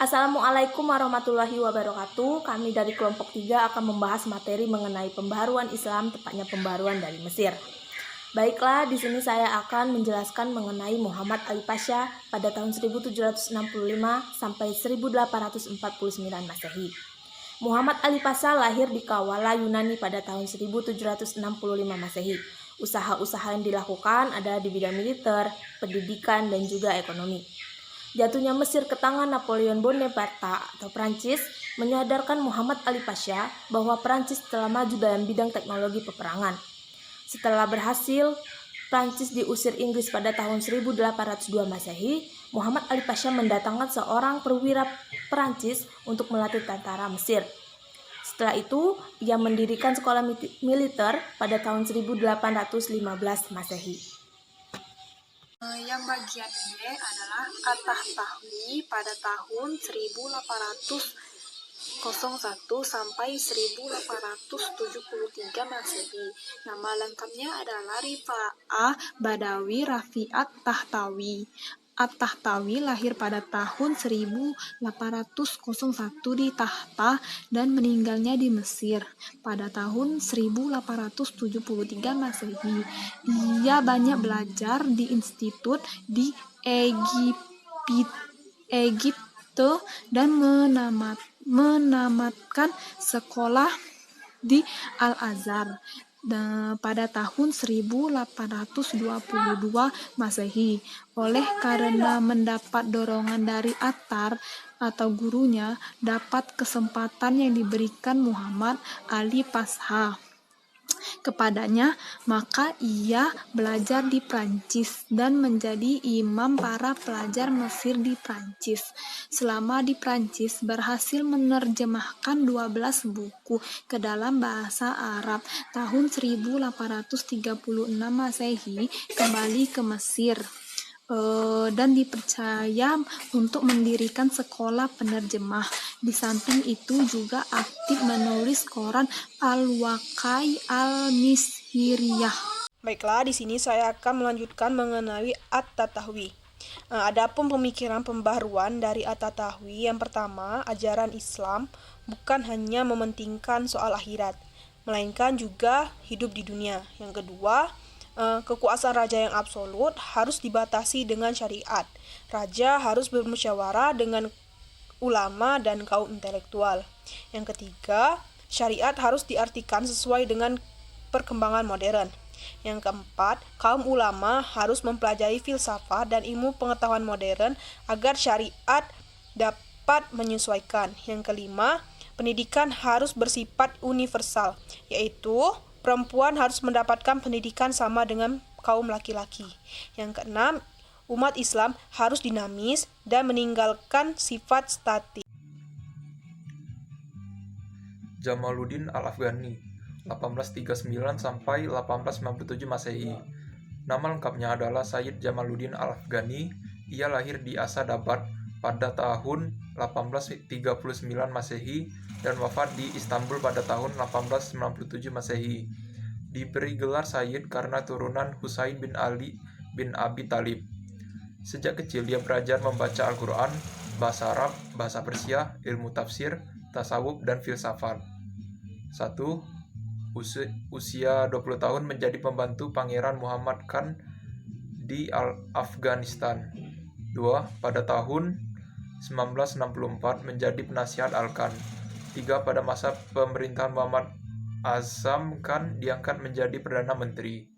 Assalamualaikum warahmatullahi wabarakatuh. Kami dari kelompok 3 akan membahas materi mengenai pembaharuan Islam, tepatnya pembaharuan dari Mesir. Baiklah, di sini saya akan menjelaskan mengenai Muhammad Ali Pasha pada tahun 1765 sampai 1849 Masehi. Muhammad Ali Pasha lahir di Kawala, Yunani pada tahun 1765 Masehi. Usaha-usaha yang dilakukan ada di bidang militer, pendidikan, dan juga ekonomi. Jatuhnya Mesir ke tangan Napoleon Bonaparte atau Prancis menyadarkan Muhammad Ali Pasha bahwa Prancis telah maju dalam bidang teknologi peperangan. Setelah berhasil, Prancis diusir Inggris pada tahun 1802 Masehi, Muhammad Ali Pasha mendatangkan seorang perwira Prancis untuk melatih tentara Mesir. Setelah itu, ia mendirikan sekolah militer pada tahun 1815 Masehi. Yang bagian B adalah At-Tahtahwi pada tahun 1801 sampai 1873 Masehi. Nama lengkapnya adalah Rifa'ah Badawi Rafi'at Tahtawi. At-Tahtawi lahir pada tahun 1801 di Tahta dan meninggalnya di Mesir pada tahun 1873 Masehi. Ia banyak belajar di institut di Egypte dan menamatkan sekolah di Al-Azhar pada tahun 1822 Masehi. Oleh karena mendapat dorongan dari Attar atau gurunya, dapat kesempatan yang diberikan Muhammad Ali Pasha kepadanya, maka ia belajar di Prancis dan menjadi imam para pelajar Mesir di Prancis. Selama di Prancis, berhasil menerjemahkan 12 buku ke dalam bahasa Arab. Tahun 1836 Masehi kembali ke Mesir dan dipercaya untuk mendirikan sekolah penerjemah. Di samping itu juga aktif menulis koran Al-Wakai Al-Misiriyah. Baiklah, di sini saya akan melanjutkan mengenai At-Tahtahwi. Adapun pemikiran pembaharuan dari At-Tahtahwi, yang pertama, ajaran Islam bukan hanya mementingkan soal akhirat, melainkan juga hidup di dunia. Yang kedua, kekuasaan raja yang absolut harus dibatasi dengan syariat. Raja harus bermusyawarah dengan ulama dan kaum intelektual. Yang ketiga, syariat harus diartikan sesuai dengan perkembangan modern. Yang keempat, kaum ulama harus mempelajari filsafat dan ilmu pengetahuan modern agar syariat dapat menyesuaikan. Yang kelima, pendidikan harus bersifat universal, yaitu perempuan harus mendapatkan pendidikan sama dengan kaum laki-laki. Yang keenam, umat Islam harus dinamis dan meninggalkan sifat statis. Jamaluddin Al-Afghani 1839 sampai 1897 Masehi. Nama lengkapnya adalah Sayyid Jamaluddin Al-Afghani. Ia lahir di Asadabad pada tahun 1839 Masehi dan wafat di Istanbul pada tahun 1897 Masehi. Diberi gelar Sayyid karena turunan Husain bin Ali bin Abi Thalib. Sejak kecil dia belajar membaca Al-Quran, bahasa Arab, bahasa Persia, ilmu tafsir, tasawuf, dan filsafat. 1. Usia 20 tahun menjadi pembantu Pangeran Muhammad Khan di Afghanistan. 2. Pada tahun 1964 menjadi penasihat Al-Khan. 3. Pada masa pemerintahan Muhammad Azam Khan diangkat menjadi Perdana Menteri.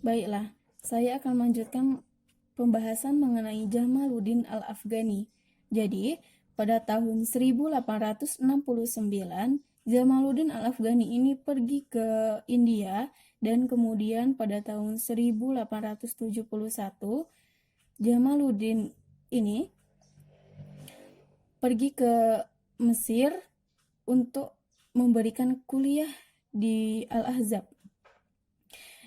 Baiklah, saya akan melanjutkan pembahasan mengenai Jamaluddin Al-Afghani. Jadi, pada tahun 1869, Jamaluddin Al-Afghani ini pergi ke India dan kemudian pada tahun 1871, Jamaluddin ini pergi ke Mesir untuk memberikan kuliah di Al-Azhar.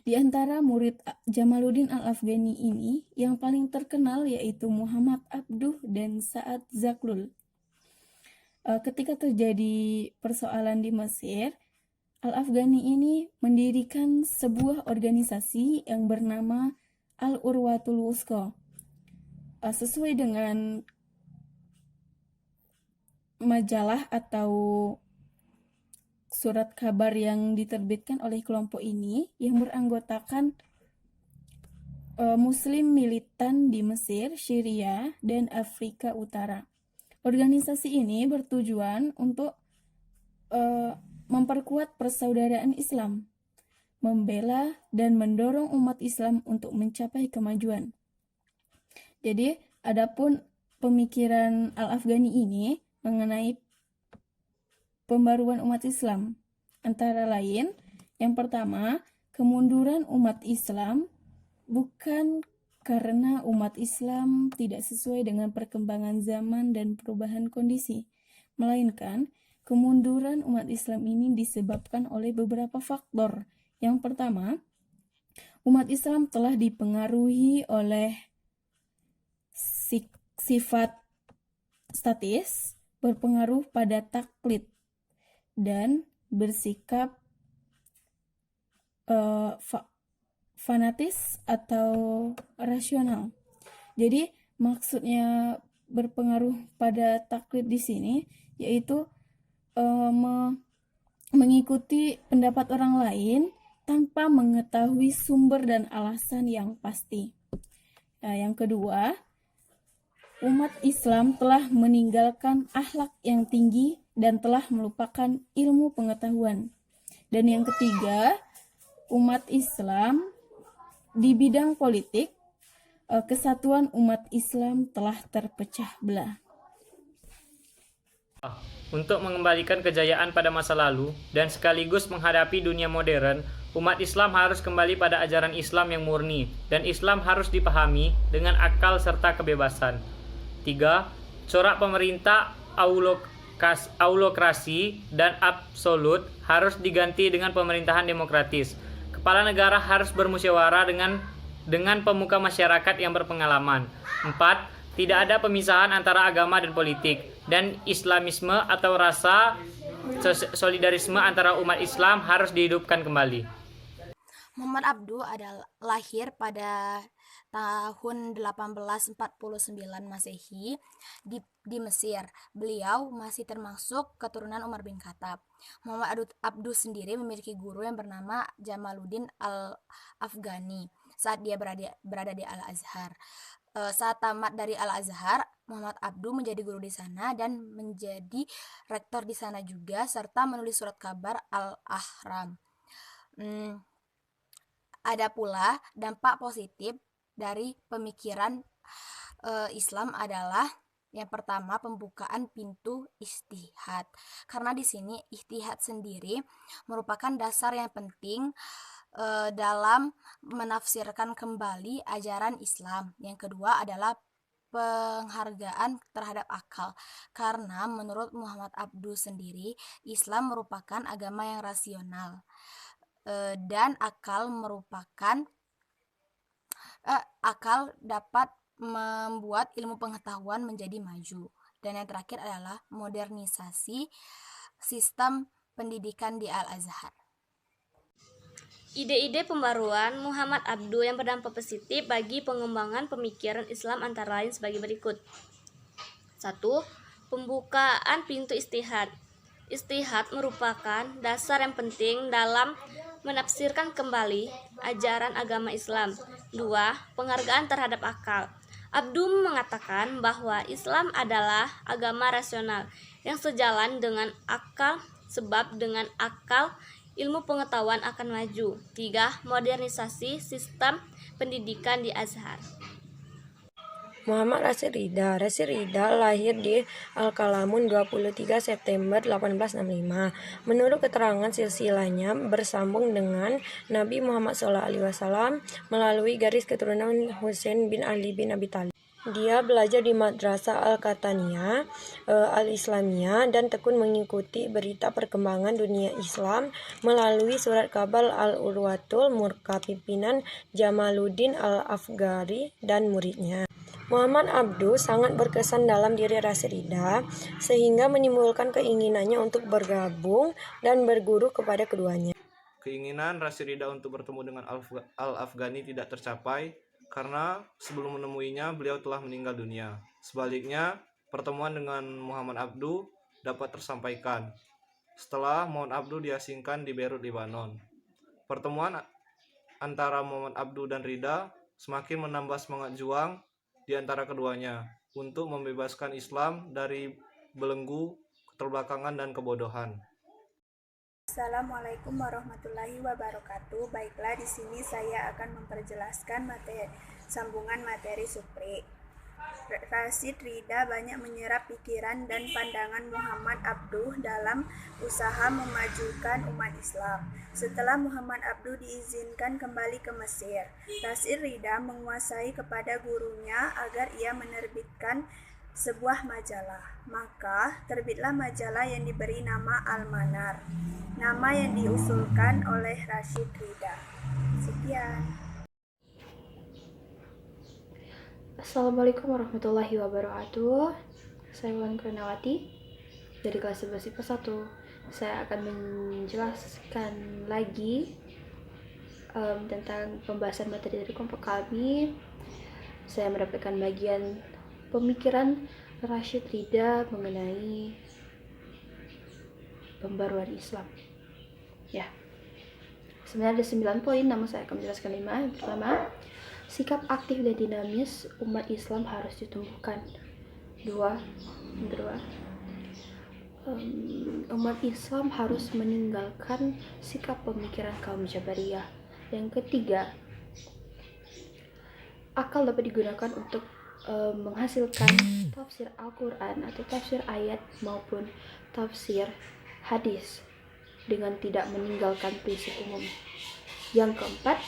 Di antara murid Jamaluddin Al-Afghani ini, yang paling terkenal yaitu Muhammad Abduh dan Sa'ad Zaghloul. Ketika terjadi persoalan di Mesir, Al-Afghani ini mendirikan sebuah organisasi yang bernama Al-Urwatul Wuthqa. sesuai dengan majalah atau surat kabar yang diterbitkan oleh kelompok ini yang beranggotakan Muslim militan di Mesir, Syria, dan Afrika Utara. Organisasi ini bertujuan untuk memperkuat persaudaraan Islam, membela dan mendorong umat Islam untuk mencapai kemajuan. Jadi, adapun pemikiran Al-Afghani ini mengenai pembaruan umat Islam, antara lain, yang pertama, kemunduran umat Islam bukan karena umat Islam tidak sesuai dengan perkembangan zaman dan perubahan kondisi, melainkan kemunduran umat Islam ini disebabkan oleh beberapa faktor. Yang pertama, umat Islam telah dipengaruhi oleh sifat statis, berpengaruh pada taklid, dan bersikap fanatis atau rasional. Jadi maksudnya berpengaruh pada taklid di sini yaitu mengikuti pendapat orang lain tanpa mengetahui sumber dan alasan yang pasti. Yang kedua, umat Islam telah meninggalkan akhlak yang tinggi dan telah melupakan ilmu pengetahuan. Dan yang ketiga, umat Islam di bidang politik, kesatuan umat Islam telah terpecah belah. Untuk mengembalikan kejayaan pada masa lalu dan sekaligus menghadapi dunia modern, umat Islam harus kembali pada ajaran Islam yang murni, dan Islam harus dipahami dengan akal serta kebebasan. 3. Corak pemerintah aulokrasi dan absolut harus diganti dengan pemerintahan demokratis. Kepala negara harus bermusyawarah dengan pemuka masyarakat yang berpengalaman. 4. Tidak ada pemisahan antara agama dan politik, dan Islamisme atau rasa solidarisme antara umat Islam harus dihidupkan kembali. Muhammad Abduh adalah lahir pada tahun 1849 Masehi di Mesir. Beliau masih termasuk keturunan Umar bin Khattab. Muhammad Abduh sendiri memiliki guru yang bernama Jamaluddin Al-Afghani saat dia berada di Al-Azhar. Saat tamat dari Al-Azhar, Muhammad Abduh menjadi guru di sana dan menjadi rektor di sana juga, serta menulis surat kabar Al-Ahram. Ada pula dampak positif dari pemikiran Islam adalah yang pertama, pembukaan pintu ijtihad. Karena di sini ijtihad sendiri merupakan dasar yang penting dalam menafsirkan kembali ajaran Islam. Yang kedua adalah penghargaan terhadap akal. Karena menurut Muhammad Abduh sendiri, Islam merupakan agama yang rasional. Dan akal dapat membuat ilmu pengetahuan menjadi maju. Dan yang terakhir adalah modernisasi sistem pendidikan di Al-Azhar. Ide-ide pembaruan Muhammad Abduh yang berdampak positif bagi pengembangan pemikiran Islam antara lain sebagai berikut. 1. Pembukaan pintu ijtihad. Ijtihad merupakan dasar yang penting dalam menafsirkan kembali ajaran agama Islam. 2. Penghargaan terhadap akal. Abduh mengatakan bahwa Islam adalah agama rasional yang sejalan dengan akal, sebab dengan akal ilmu pengetahuan akan maju. 3. Modernisasi sistem pendidikan di Azhar. Muhammad Rashid Ridha lahir di Al-Kalamun 23 September 1865. Menurut keterangan silsilahnya bersambung dengan Nabi Muhammad SAW melalui garis keturunan Husain bin Ali bin Abi Thalib. Dia belajar di Madrasah Al-Qataniyah Al-Islamiyah dan tekun mengikuti berita perkembangan dunia Islam melalui surat kabar Al-Urwatul Murka pimpinan Jamaluddin Al-Afghani dan muridnya. Muhammad Abduh sangat berkesan dalam diri Rashid Ridha sehingga menimbulkan keinginannya untuk bergabung dan berguru kepada keduanya. Keinginan Rashid Ridha untuk bertemu dengan Al-Afghani tidak tercapai karena sebelum menemuinya beliau telah meninggal dunia. Sebaliknya, pertemuan dengan Muhammad Abduh dapat tersampaikan setelah Muhammad Abduh diasingkan di Beirut, Lebanon. Pertemuan antara Muhammad Abduh dan Rida semakin menambah semangat juang di antara keduanya untuk membebaskan Islam dari belenggu keterbelakangan dan kebodohan. Assalamualaikum warahmatullahi wabarakatuh. Baiklah, di sini saya akan memperjelaskan sambungan materi Supri. Rashid Rida banyak menyerap pikiran dan pandangan Muhammad Abduh dalam usaha memajukan umat Islam. Setelah Muhammad Abduh diizinkan kembali ke Mesir, Rashid Rida menguasai kepada gurunya agar ia menerbitkan sebuah majalah. Maka terbitlah majalah yang diberi nama Al-Manar, nama yang diusulkan oleh Rashid Rida. Sekian. Assalamualaikum warahmatullahi wabarakatuh. Saya Wulan Kurniawati dari kelas 11 IPA 1. Saya akan menjelaskan lagi tentang pembahasan materi dari kelompok kami. Saya mendapatkan bagian pemikiran Rashid Rida mengenai pembaruan Islam. Ya, sebenarnya ada 9 poin, namun saya akan menjelaskan 5. Yang pertama, sikap aktif dan dinamis umat Islam harus ditumbuhkan. Yang kedua, umat Islam harus meninggalkan sikap pemikiran kaum Jabariyah. Yang ketiga, akal dapat digunakan untuk menghasilkan tafsir Al-Quran atau tafsir ayat maupun tafsir hadis dengan tidak meninggalkan prinsip umum. Yang keempat,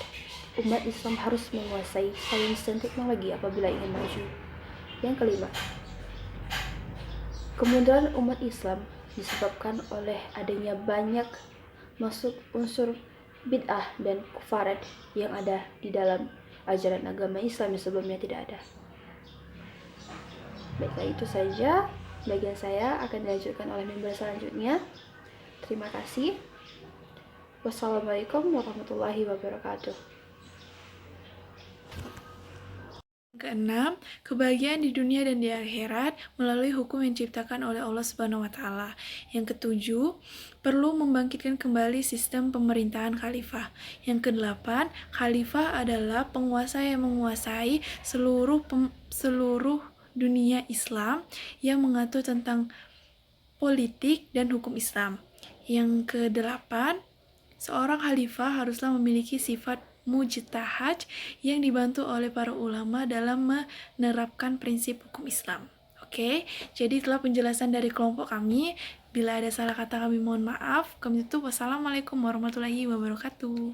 umat Islam harus menguasai sains dan teknologi apabila ingin maju. Yang kelima, kemunduran umat Islam disebabkan oleh adanya banyak masuk unsur bid'ah dan kufarat yang ada di dalam ajaran agama Islam yang sebelumnya tidak ada. Baiklah, itu saja bagian saya, akan dilanjutkan oleh member selanjutnya. Terima kasih. Wassalamualaikum warahmatullahi wabarakatuh. Keenam, kebahagiaan di dunia dan di akhirat melalui hukum yang diciptakan oleh Allah Subhanahu wa taala. Yang ketujuh, perlu membangkitkan kembali sistem pemerintahan khalifah. Yang kedelapan, khalifah adalah penguasa yang menguasai seluruh dunia Islam yang mengatur tentang politik dan hukum Islam. Yang kedelapan, seorang khalifah haruslah memiliki sifat mujtahid yang dibantu oleh para ulama dalam menerapkan prinsip hukum Islam. Oke, jadi itulah penjelasan dari kelompok kami. Bila ada salah kata kami mohon maaf. Kami tutup. Wassalamualaikum warahmatullahi wabarakatuh.